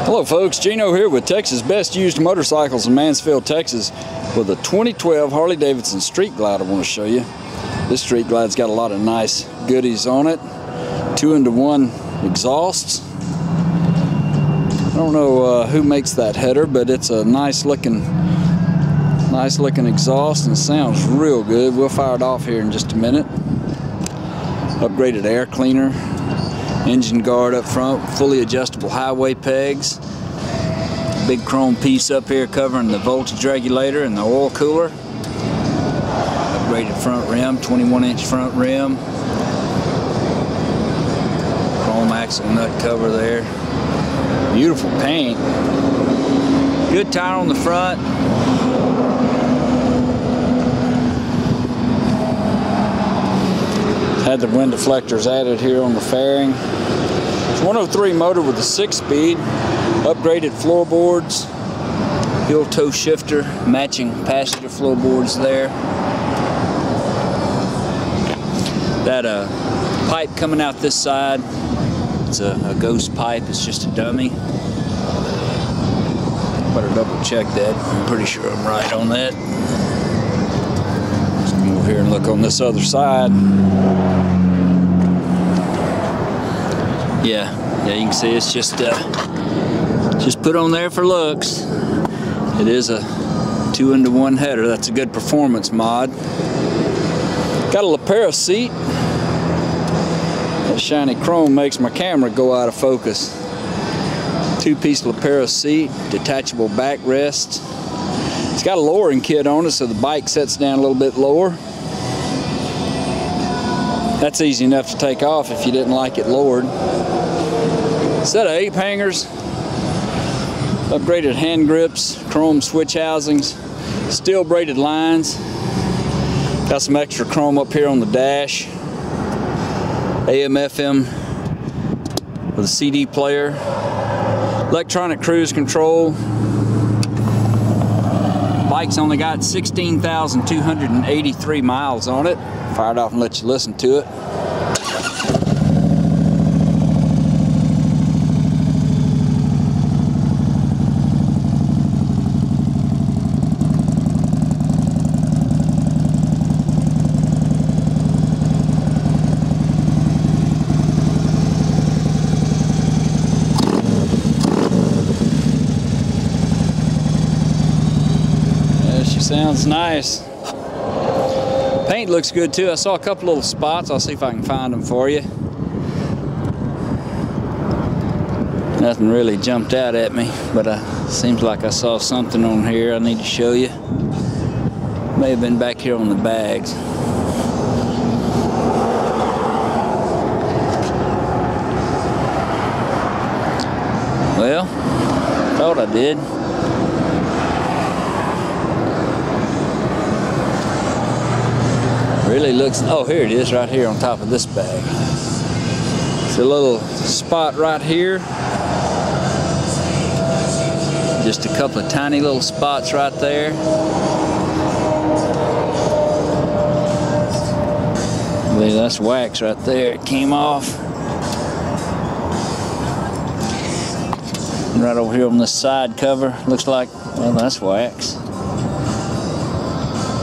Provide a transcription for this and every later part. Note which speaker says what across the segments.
Speaker 1: Hello folks, Gino here with Texas Best Used Motorcycles in Mansfield, Texas with a 2012 Harley Davidson Street Glide I want to show you. This Street Glide's got a lot of nice goodies on it. 2-into-1 exhausts. I don't know who makes that header, but it's a nice looking exhaust and it sounds real good. We'll fire it off here in just a minute. Upgraded air cleaner. Engine guard up front, fully adjustable highway pegs. Big chrome piece up here covering the voltage regulator and the oil cooler. Upgraded front rim, 21-inch front rim. Chrome axle nut cover there. Beautiful paint. Good tire on the front. Had the wind deflectors added here on the fairing. It's 103 motor with a 6-speed, upgraded floorboards, heel toe shifter, matching passenger floorboards there. That pipe coming out this side, it's a ghost pipe, it's just a dummy. Better double check that, I'm pretty sure I'm right on that. Let's come over here and look on this other side. Yeah, you can see it's just put on there for looks. It is a 2-into-1 header. That's a good performance mod. Got a Lapera seat. That shiny chrome makes my camera go out of focus. 2-piece Lapera seat, detachable backrest. It's got a lowering kit on it, so the bike sets down a little bit lower. That's easy enough to take off if you didn't like it lowered. Set of ape hangers, upgraded hand grips, chrome switch housings, steel braided lines. Got some extra chrome up here on the dash. AM/FM with a CD player. Electronic cruise control. Bike's only got 16,283 miles on it. Fire it off and let you listen to it. Sounds nice. Paint looks good too. I saw a couple little spots. I'll see if I can find them for you. Nothing really jumped out at me, but seems like I saw something on here I need to show you. May have been back here on the bags. Well, thought I did. Really looks, oh, here it is right here on top of this bag. It's a little spot right here. Just a couple of tiny little spots right there. I believe that's wax right there. It came off. And right over here on this side cover, looks like, well, that's wax.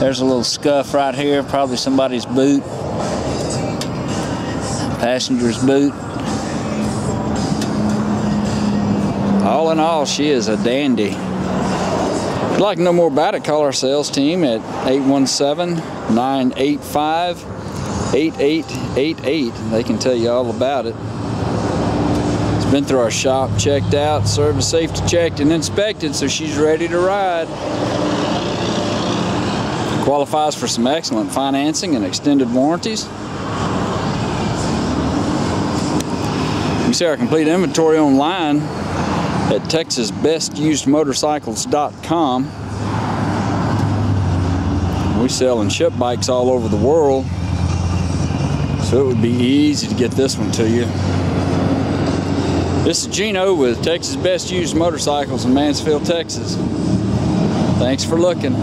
Speaker 1: There's a little scuff right here, probably somebody's boot, passenger's boot. All in all, she is a dandy. If you'd like to know more about it, call our sales team at 817-985-8888. They can tell you all about it. It's been through our shop, checked out, service safety checked and inspected, so she's ready to ride. Qualifies for some excellent financing and extended warranties. You can see our complete inventory online at texasbestusedmotorcycles.com. We sell and ship bikes all over the world, so it would be easy to get this one to you. This is Gino with Texas Best Used Motorcycles in Mansfield, Texas. Thanks for looking.